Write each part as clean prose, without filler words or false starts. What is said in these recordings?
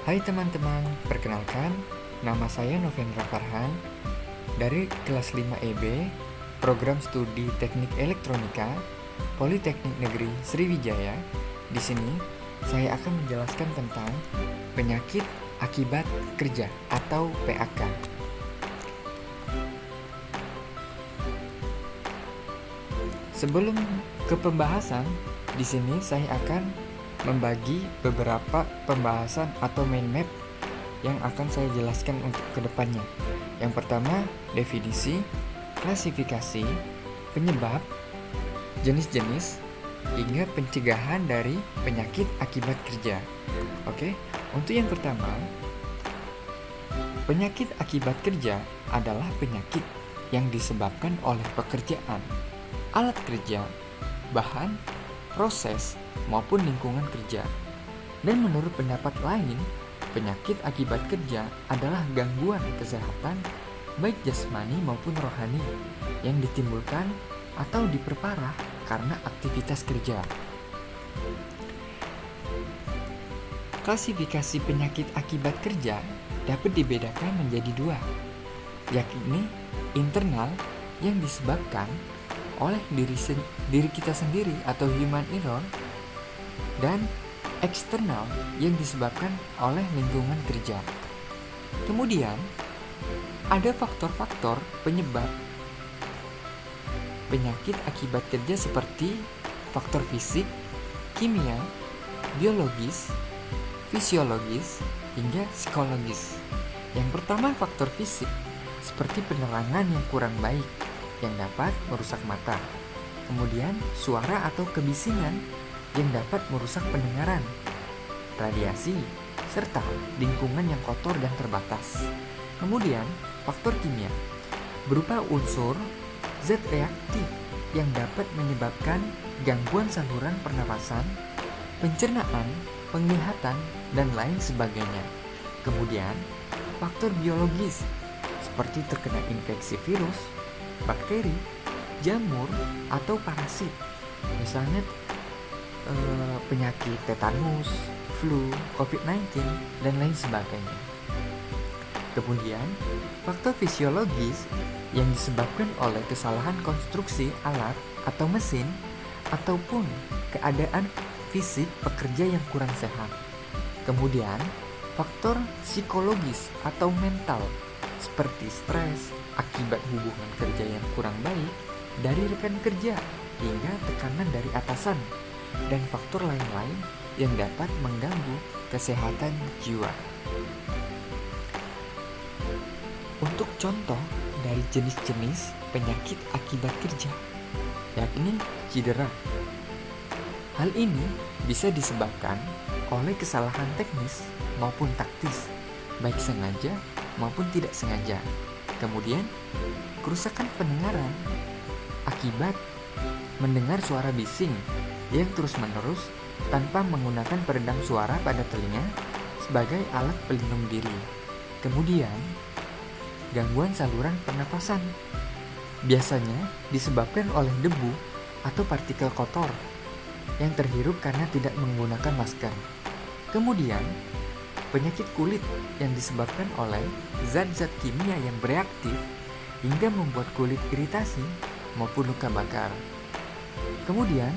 Hai teman-teman, perkenalkan, nama saya Novendra Farhan dari kelas 5 EB, Program Studi Teknik Elektronika, Politeknik Negeri Sriwijaya. Di sini, saya akan menjelaskan tentang penyakit akibat kerja atau PAK. Sebelum ke pembahasan, di sini saya akan membagi beberapa pembahasan atau mind map yang akan saya jelaskan untuk kedepannya. Yang pertama, definisi, klasifikasi, penyebab, jenis-jenis, hingga pencegahan dari penyakit akibat kerja. Oke, untuk yang pertama, penyakit akibat kerja adalah penyakit yang disebabkan oleh pekerjaan, alat kerja, bahan, proses, maupun lingkungan kerja. Dan menurut pendapat lain, penyakit akibat kerja adalah gangguan kesehatan baik jasmani maupun rohani yang ditimbulkan atau diperparah karena aktivitas kerja. Klasifikasi penyakit akibat kerja dapat dibedakan menjadi dua, yakni internal yang disebabkan oleh diri kita sendiri atau human error, dan eksternal yang disebabkan oleh lingkungan kerja. Kemudian, ada faktor-faktor penyebab penyakit akibat kerja seperti faktor fisik, kimia, biologis, fisiologis, hingga psikologis. Yang pertama, faktor fisik, seperti penerangan yang kurang baik yang dapat merusak mata. Kemudian, suara atau kebisingan yang dapat merusak pendengaran, radiasi, serta lingkungan yang kotor dan terbatas. Kemudian, faktor kimia berupa unsur zat reaktif yang dapat menyebabkan gangguan saluran pernapasan, pencernaan, penglihatan, dan lain sebagainya. Kemudian, faktor biologis seperti terkena infeksi virus, bakteri, jamur, atau parasit, misalnya penyakit tetanus, flu, COVID-19, dan lain sebagainya. Kemudian, faktor fisiologis yang disebabkan oleh kesalahan konstruksi alat atau mesin ataupun keadaan fisik pekerja yang kurang sehat. Kemudian, faktor psikologis atau mental seperti stres akibat hubungan kerja yang kurang baik dari rekan kerja hingga tekanan dari atasan, dan faktor lain-lain yang dapat mengganggu kesehatan jiwa. Untuk contoh dari jenis-jenis penyakit akibat kerja, yakni cedera. Hal ini bisa disebabkan oleh kesalahan teknis maupun taktis, baik sengaja maupun tidak sengaja. Kemudian, kerusakan pendengaran akibat mendengar suara bising yang terus-menerus tanpa menggunakan peredam suara pada telinga sebagai alat pelindung diri. Kemudian, gangguan saluran pernafasan biasanya disebabkan oleh debu atau partikel kotor yang terhirup karena tidak menggunakan masker. Kemudian, penyakit kulit yang disebabkan oleh zat-zat kimia yang bereaktif hingga membuat kulit iritasi maupun luka bakar. Kemudian,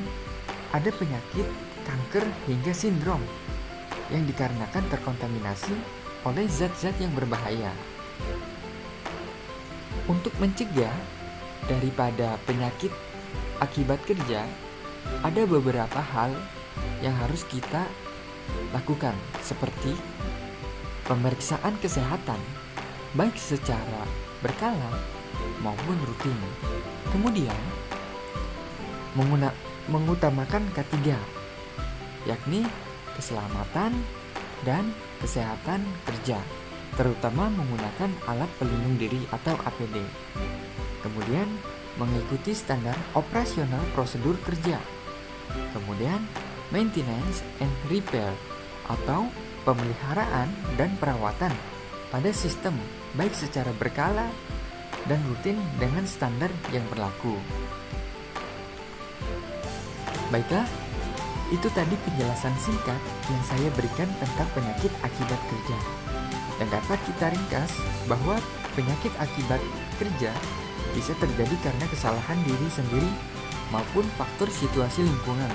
ada penyakit kanker hingga sindrom yang dikarenakan terkontaminasi oleh zat-zat yang berbahaya. Untuk mencegah daripada penyakit akibat kerja, ada beberapa hal yang harus kita lakukan, seperti pemeriksaan kesehatan baik secara berkala maupun rutin. Kemudian, mengutamakan K3, yakni keselamatan dan kesehatan kerja, terutama menggunakan alat pelindung diri atau APD. Kemudian, mengikuti standar operasional prosedur kerja. Kemudian, maintenance and repair atau pemeliharaan dan perawatan pada sistem baik secara berkala dan rutin dengan standar yang berlaku. Baiklah, Itu tadi penjelasan singkat yang saya berikan tentang penyakit akibat kerja. Dan dapat kita ringkas bahwa penyakit akibat kerja bisa terjadi karena kesalahan diri sendiri maupun faktor situasi lingkungan.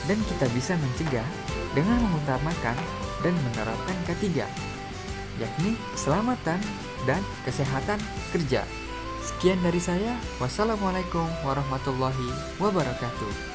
Dan kita bisa mencegah dengan mengutamakan dan menerapkan ketiga, yakni keselamatan dan kesehatan kerja. Sekian dari saya. Wassalamualaikum warahmatullahi wabarakatuh.